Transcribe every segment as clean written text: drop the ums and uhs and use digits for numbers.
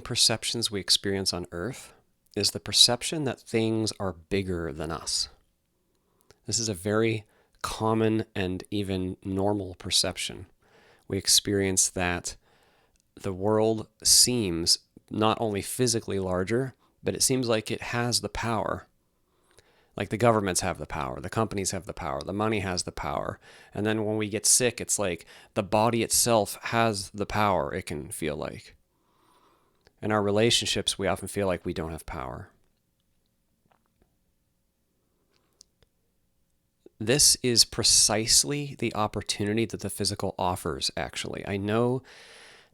perceptions we experience on Earth is the perception that things are bigger than us. This is a very common and even normal perception. We experience that the world seems not only physically larger, but it seems like it has the power. Like the governments have the power, the companies have the power, the money has the power. And then when we get sick, it's like the body itself has the power, it can feel like. In our relationships, we often feel like we don't have power. This is precisely the opportunity that the physical offers, actually. I know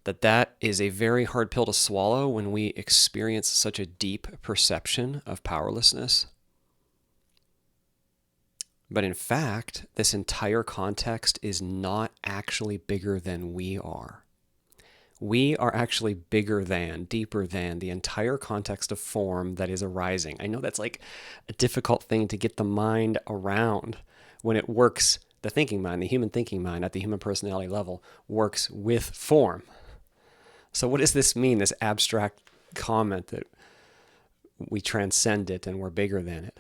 that is a very hard pill to swallow when we experience such a deep perception of powerlessness. But in fact, this entire context is not actually bigger than we are. We are actually bigger than, deeper than the entire context of form that is arising. I know that's like a difficult thing to get the mind around when it works, the thinking mind, the human thinking mind at the human personality level works with form. So what does this mean, this abstract comment that we transcend it and we're bigger than it?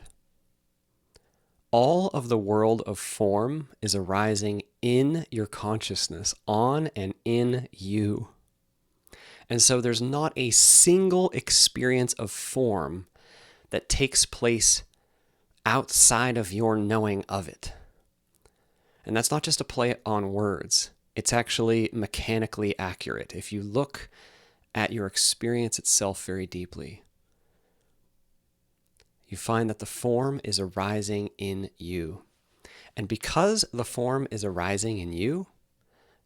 All of the world of form is arising in your consciousness, on and in you. And so there's not a single experience of form that takes place outside of your knowing of it. And that's not just a play on words. It's actually mechanically accurate. If you look at your experience itself very deeply, you find that the form is arising in you. And because the form is arising in you,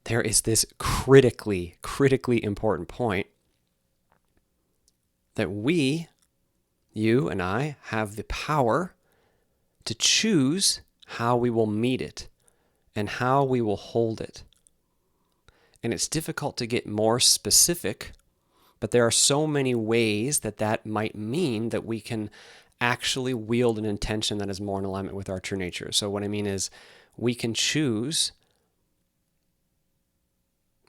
there is this critically important point that we, you and I, have the power to choose how we will meet it and how we will hold it. And it's difficult to get more specific, but there are so many ways that might mean that we can actually wield an intention that is more in alignment with our true nature. So what I mean is we can choose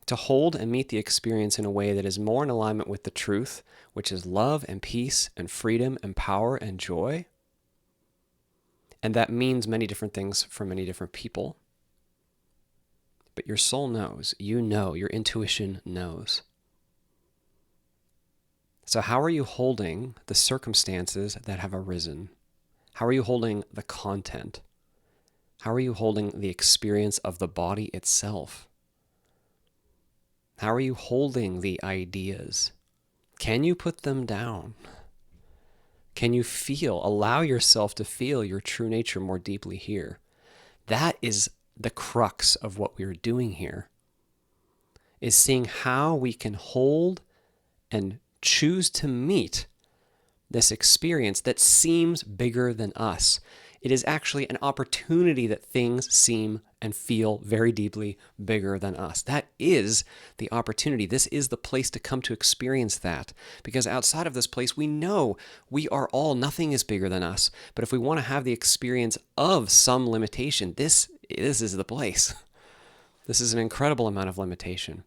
to hold and meet the experience in a way that is more in alignment with the truth, which is love and peace and freedom and power and joy. And that means many different things for many different people. But your soul knows, you know, your intuition knows. So how are you holding the circumstances that have arisen? How are you holding the content? How are you holding the experience of the body itself? How are you holding the ideas? Can you put them down? Can you allow yourself to feel your true nature more deeply here? That is the crux of what we are doing here, is seeing how we can hold and choose to meet this experience that seems bigger than us. It is actually an opportunity that things seem and feel very deeply bigger than us. That is the opportunity. This is the place to come to experience that. Because outside of this place, we know we are all, nothing is bigger than us. But if we want to have the experience of some limitation, this is the place. This is an incredible amount of limitation.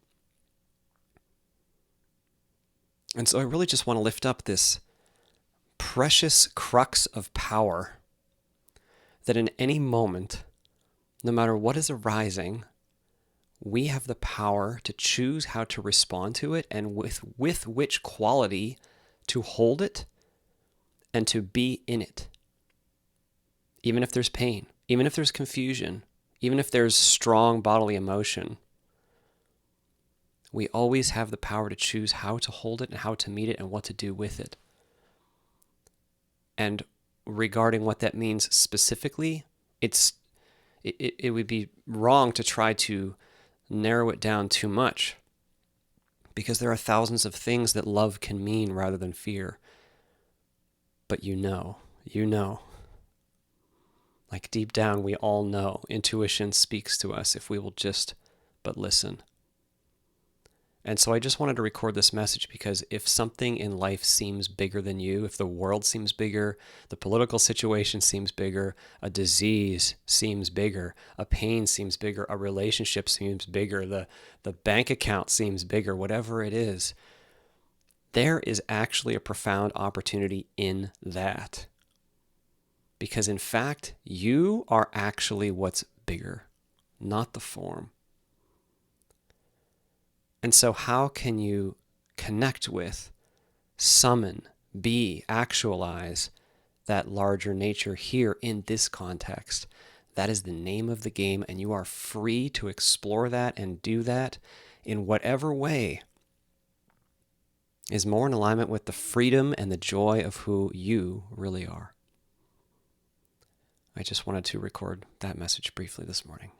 And so I really just want to lift up this precious crux of power that in any moment, no matter what is arising, we have the power to choose how to respond to it and with which quality to hold it and to be in it. Even if there's pain, even if there's confusion, even if there's strong bodily emotion, we always have the power to choose how to hold it and how to meet it and what to do with it. And regarding what that means specifically, it would be wrong to try to narrow it down too much, because there are thousands of things that love can mean rather than fear. But you know, like deep down we all know, intuition speaks to us if we will just but listen. And so I just wanted to record this message because if something in life seems bigger than you, if the world seems bigger, the political situation seems bigger, a disease seems bigger, a pain seems bigger, a relationship seems bigger, the bank account seems bigger, whatever it is, there is actually a profound opportunity in that. Because in fact, you are actually what's bigger, not the form. And so how can you connect with, summon, be, actualize that larger nature here in this context? That is the name of the game, and you are free to explore that and do that in whatever way is more in alignment with the freedom and the joy of who you really are. I just wanted to record that message briefly this morning.